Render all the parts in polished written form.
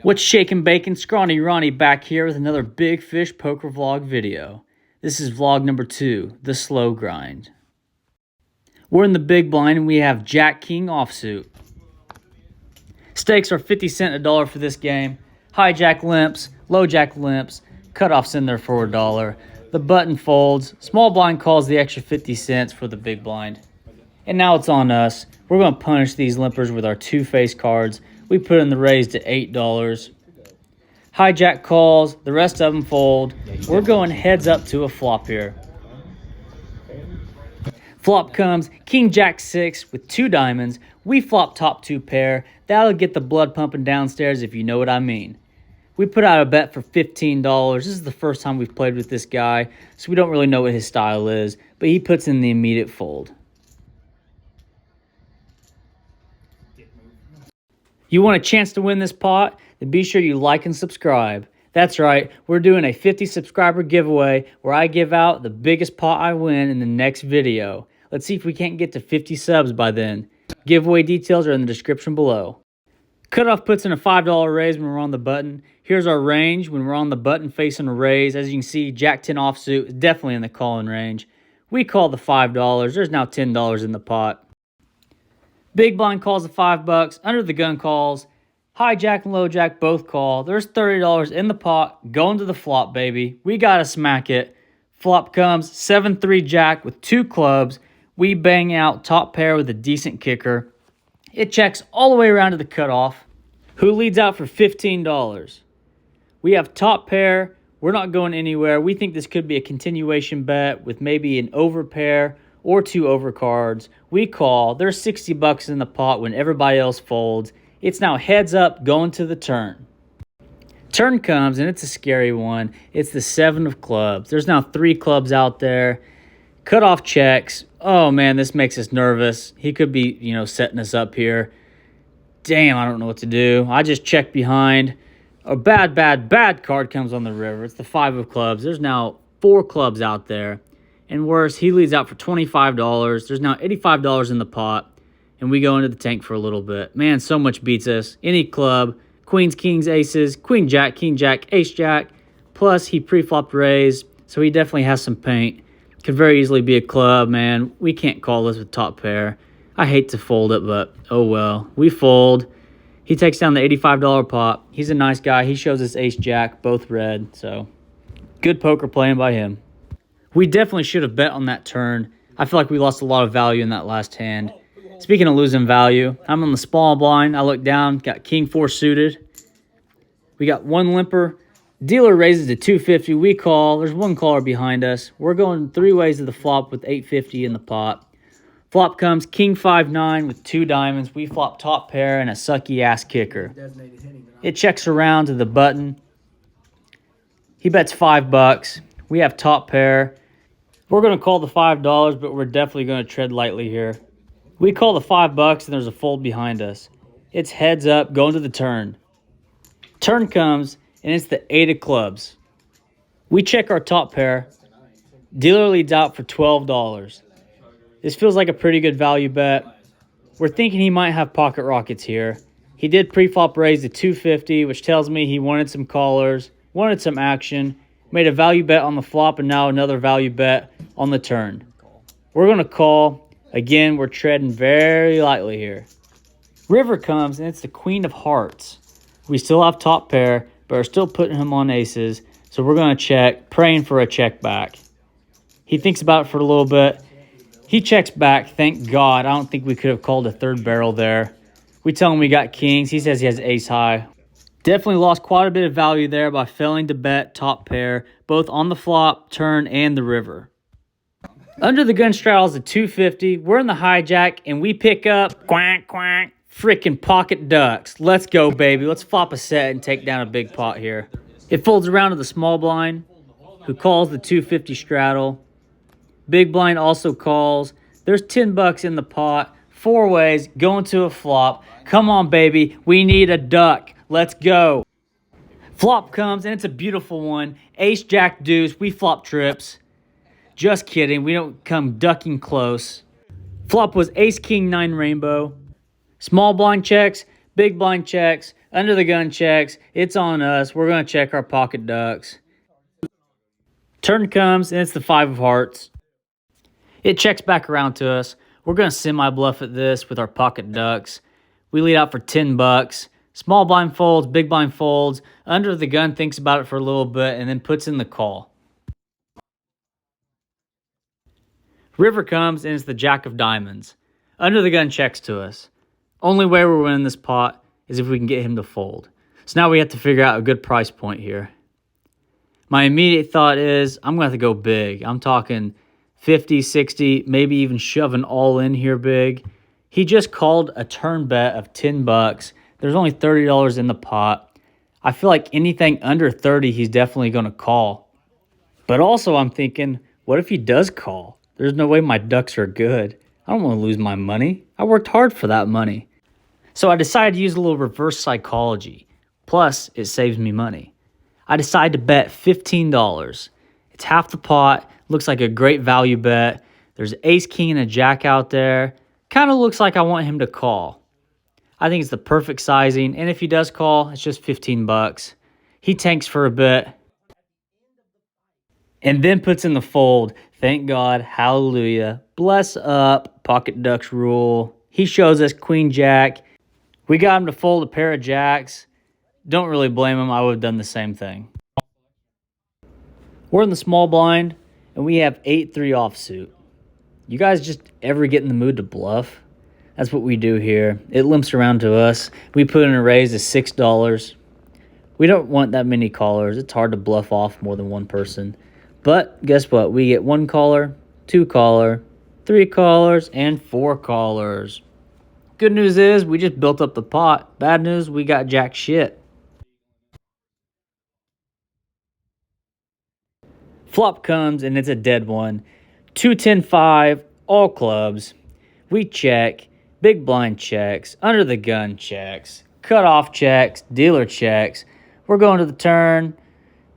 What's shaking bacon? Scrawny Ronnie back here with another big fish poker vlog video. This is vlog number 2, the slow grind. We're in the big blind and we have Jack King offsuit. Stakes are 50 cents a dollar for this game. High Jack limps, low Jack limps, cutoffs in there for $1. The button folds, small blind calls the extra 50 cents for the big blind. And now it's on us. We're going to punish these limpers with our 2 face cards. We put in the raise to $8. High Jack calls, the rest of them fold. We're going heads up to a flop here. Flop comes King Jack 6 with 2 diamonds. We flop top 2 pair. That'll get the blood pumping downstairs if you know what I mean. We put out a bet for $15. This is the first time we've played with this guy, so we don't really know what his style is, but he puts in the immediate fold. You want a chance to win this pot? Then be sure you like and subscribe. That's right, we're doing a 50 subscriber giveaway where I give out the biggest pot I win in the next video. Let's see if we can't get to 50 subs by then. Giveaway details are in the description below. Cutoff puts in a $5 raise when we're on the button. Here's our range when we're on the button facing a raise. As you can see, Jack 10 offsuit is definitely in the calling range. We call the $5. There's now $10 in the pot. Big blind calls the $5. Under the gun calls. High Jack and low Jack both call. There's $30 in the pot. Going to the flop, baby. We got to smack it. Flop comes 7-3 Jack with 2 clubs. We bang out top pair with a decent kicker. It checks all the way around to the cutoff. Who leads out for $15? We have top pair. We're not going anywhere. We think this could be a continuation bet with maybe an over pair or 2 overcards. We call. There's $60 in the pot when everybody else folds. It's now heads up going to the turn. Turn comes, and it's a scary one. It's the 7 of clubs. There's now 3 clubs out there. Cutoff checks. Oh, man, this makes us nervous. He could be, setting us up here. Damn, I don't know what to do. I just check behind. A bad card comes on the river. It's the 5 of clubs. There's now 4 clubs out there. And worse, he leads out for $25. There's now $85 in the pot. And we go into the tank for a little bit. Man, so much beats us. Any club, queens, kings, aces, queen jack, king jack, ace jack. Plus, he pre-flopped raise, so he definitely has some paint. Could very easily be a club, man. We can't call this with top pair. I hate to fold it, but oh well. We fold. He takes down the $85 pot. He's a nice guy. He shows us ace jack, both red. So, good poker playing by him. We definitely should have bet on that turn. I feel like we lost a lot of value in that last hand. Speaking of losing value, I'm on the small blind. I look down, got king 4 suited. We got 1 limper. Dealer raises to 250. We call. There's 1 caller behind us. We're going 3 ways to the flop with 850 in the pot. Flop comes king 5-9 with 2 diamonds. We flop top pair and a sucky ass kicker. It checks around to the button. He bets $5. We have top pair. We're going to call the $5, but we're definitely going to tread lightly here. We call the $5 and there's a fold behind us. It's heads up, going to the turn. Turn comes and it's the 8 of clubs. We check our top pair. Dealer leads out for $12. This feels like a pretty good value bet. We're thinking he might have pocket rockets here. He did pre-flop raise to 250, which tells me he wanted some callers, wanted some action, made a value bet on the flop, and now another value bet on the turn. We're going to call. Again, we're treading very lightly here. River comes, and it's the queen of hearts. We still have top pair, but are still putting him on aces, so we're going to check, praying for a check back. He thinks about it for a little bit. He checks back. Thank God. I don't think we could have called a 3rd barrel there. We tell him we got kings. He says he has ace high. Definitely lost quite a bit of value there by failing to bet top pair, both on the flop, turn, and the river. Under the gun straddles at 250. We're in the hijack, and we pick up quack, freaking pocket ducks. Let's go, baby. Let's flop a set and take down a big pot here. It folds around to the small blind, who calls the 250 straddle. Big blind also calls. There's $10 in the pot. 4 ways, going to a flop. Come on, baby. We need a duck. Let's go. Flop comes, and it's a beautiful one. Ace, jack, deuce. We flop trips. Just kidding. We don't come ducking close. Flop was ace, king, 9 rainbow. Small blind checks, big blind checks. Under the gun checks. It's on us. We're going to check our pocket ducks. Turn comes, and it's the 5 of hearts. It checks back around to us. We're going to semi-bluff at this with our pocket ducks. We lead out for 10 bucks. Small blind folds, big blind folds. Under the gun thinks about it for a little bit and then puts in the call. River comes, and it's the jack of diamonds. Under the gun checks to us. Only way we're winning this pot is if we can get him to fold. So now we have to figure out a good price point here. My immediate thought is I'm going to have to go big. I'm talking 50, 60, maybe even shoving all in here big. He just called a turn bet of 10 bucks. There's only $30 in the pot. I feel like anything under 30, he's definitely going to call. But also I'm thinking, what if he does call? There's no way my ducks are good. I don't want to lose my money. I worked hard for that money. So I decided to use a little reverse psychology. Plus, it saves me money. I decided to bet $15. It's half the pot. Looks like a great value bet. There's ace, king, and a jack out there. Kind of looks like I want him to call. I think it's the perfect sizing. And if he does call, it's just 15 bucks. He tanks for a bit. And then puts in the fold. Thank God. Hallelujah. Bless up. Pocket ducks rule. He shows us queen jack. We got him to fold a pair of jacks. Don't really blame him. I would have done the same thing. We're in the small blind, and we have 8-3 offsuit. You guys just ever get in the mood to bluff? That's what we do here. It limps around to us. We put in a raise of $6. We don't want that many callers. It's hard to bluff off more than one person. But guess what? We get 1 caller, 2 caller, 3 callers, and 4 callers. Good news is we just built up the pot. Bad news, we got jack shit. Flop comes, and it's a dead one. 2-10-5, all clubs. We check. Big blind checks. Under the gun checks. Cut off checks. Dealer checks. We're going to the turn.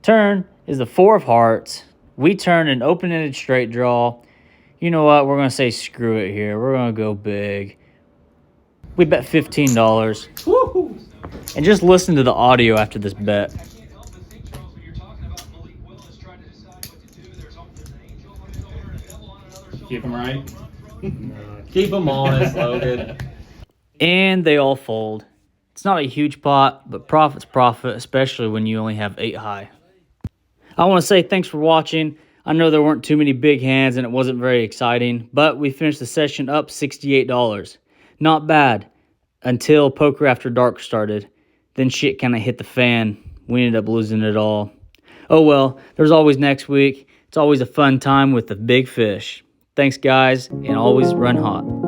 Turn is the 4 of hearts. We turn an open-ended straight draw. You know what? We're going to say screw it here. We're going to go big. We bet $15. Woo-hoo. And just listen to the audio after this bet. Keep them right. Keep them honest, Logan. And they all fold. It's not a huge pot, but profit's profit, especially when you only have 8 high. I want to say thanks for watching. I know there weren't too many big hands and it wasn't very exciting, but we finished the session up $68. Not bad until Poker After Dark started. Then shit kind of hit the fan. We ended up losing it all. Oh well, there's always next week. It's always a fun time with the big fish. Thanks, guys, and always run hot.